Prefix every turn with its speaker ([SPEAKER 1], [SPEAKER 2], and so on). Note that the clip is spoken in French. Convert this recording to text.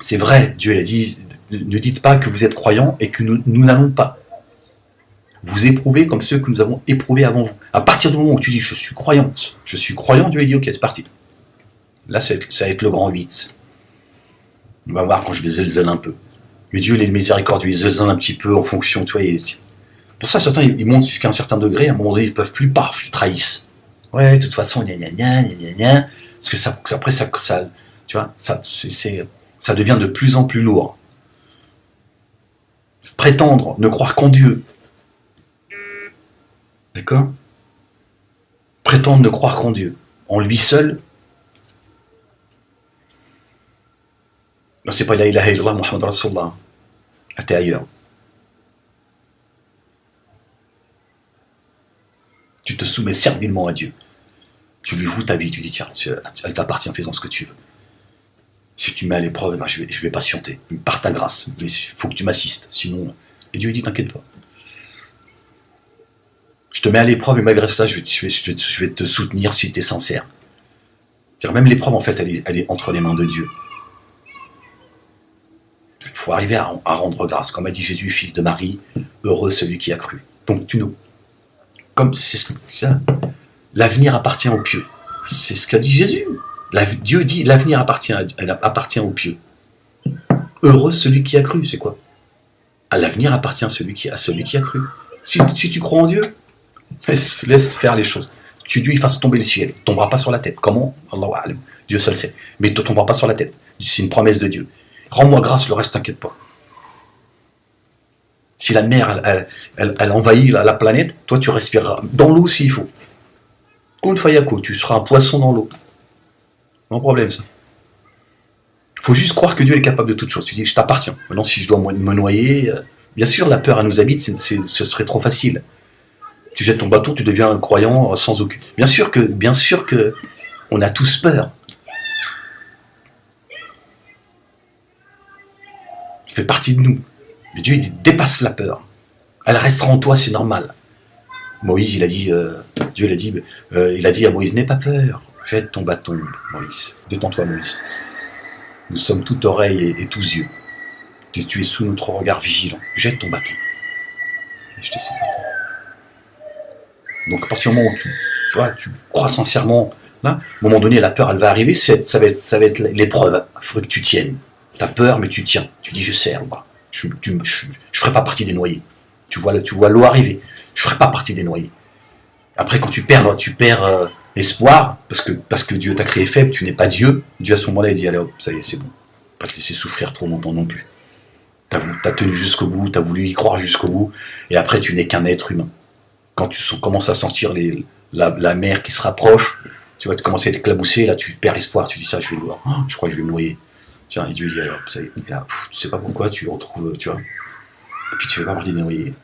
[SPEAKER 1] C'est vrai, Dieu il a dit, ne dites pas que vous êtes croyants et que nous n'allons pas vous éprouver comme ceux que nous avons éprouvés avant vous. À partir du moment où tu dis je suis croyante, je suis croyant, Dieu il dit ok, c'est parti. Là, ça va être le grand 8. On va voir quand je vais zelzel un peu. Mais Dieu, il est miséricordieux, il zelzel un petit peu en fonction, tu vois. Pour ça, certains, ils montent jusqu'à un certain degré, à un moment donné, ils ne peuvent plus, paf, ils trahissent. Ouais, de toute façon, gna gna gna gna gna gna. Parce que ça, après, ça tu vois, ça devient de plus en plus lourd. Prétendre ne croire qu'en Dieu. D'accord ? Prétendre ne croire qu'en Dieu. En lui seul. Non, c'est pas la ilaha illallah, Muhammad Rasulullah. Là, t'es ailleurs. Tu te soumets servilement à Dieu. Tu lui voues ta vie, tu dis tiens, elle t'appartient, fais-en ce que tu veux. Si tu mets à l'épreuve, ben, je vais patienter, par ta grâce, mais il faut que tu m'assistes, sinon... Et Dieu dit t'inquiète pas. Je te mets à l'épreuve et malgré ça, je vais te soutenir si tu es sincère. C'est-à-dire, même l'épreuve, en fait, elle est entre les mains de Dieu. Il faut arriver à rendre grâce. Comme a dit Jésus, fils de Marie, heureux celui qui a cru. Donc comme c'est ça, l'avenir appartient aux pieux. C'est ce qu'a dit Jésus. Dieu dit l'avenir appartient aux pieux. Heureux celui qui a cru, c'est quoi ? L'avenir appartient à celui qui a cru. Si tu crois en Dieu, laisse faire les choses. Tu Dieu il fasse tomber le ciel, il ne tombera pas sur la tête. Comment ? Allahu a'lam. Dieu seul sait. Mais il ne te tombera pas sur la tête. C'est une promesse de Dieu. Rends-moi grâce, le reste t'inquiète pas. Si la mer elle envahit la planète, toi tu respireras dans l'eau s'il faut. Kun fayako, tu seras un poisson dans l'eau. Non problème ça. Il faut juste croire que Dieu est capable de toutes choses. Tu dis je t'appartiens. Maintenant si je dois me noyer, bien sûr la peur elle nous habite, ce serait trop facile. Tu jettes ton bateau, tu deviens un croyant sans aucune. Bien sûr que on a tous peur. Ça fait partie de nous. Mais Dieu il dépasse la peur. Elle restera en toi, c'est normal. Moïse, Dieu il a dit à Moïse, n'aie pas peur, jette ton bâton, Moïse. Détends-toi, Moïse. Nous sommes tout oreilles et tous yeux. Tu es sous notre regard vigilant. Jette ton bâton. Jetez son bâton. Donc à partir du moment où tu crois sincèrement, là, à un moment donné, la peur, elle va arriver, ça va être l'épreuve. Il faut que tu tiennes. Tu as peur, mais tu tiens. Tu dis, je serre, moi. Je ne ferai pas partie des noyés. Tu vois l'eau arriver. Je ne ferai pas partie des noyés. Après, quand tu perds l'espoir, parce que Dieu t'a créé faible, tu n'es pas Dieu. Dieu, à ce moment-là, il dit, allez hop, ça y est, c'est bon. Pas te laisser souffrir trop longtemps non plus. T'as tenu jusqu'au bout, t'as voulu y croire jusqu'au bout, et après, tu n'es qu'un être humain. Quand tu commences à sentir la mer qui se rapproche, tu vas commencer à être éclaboussé, là, tu perds espoir, tu dis ça, je crois que je vais me noyer. Tiens, et Dieu dit, alors, ça y est, là, tu sais pas pourquoi, tu retrouves, tu vois. Et puis tu fais pas partie des noyés.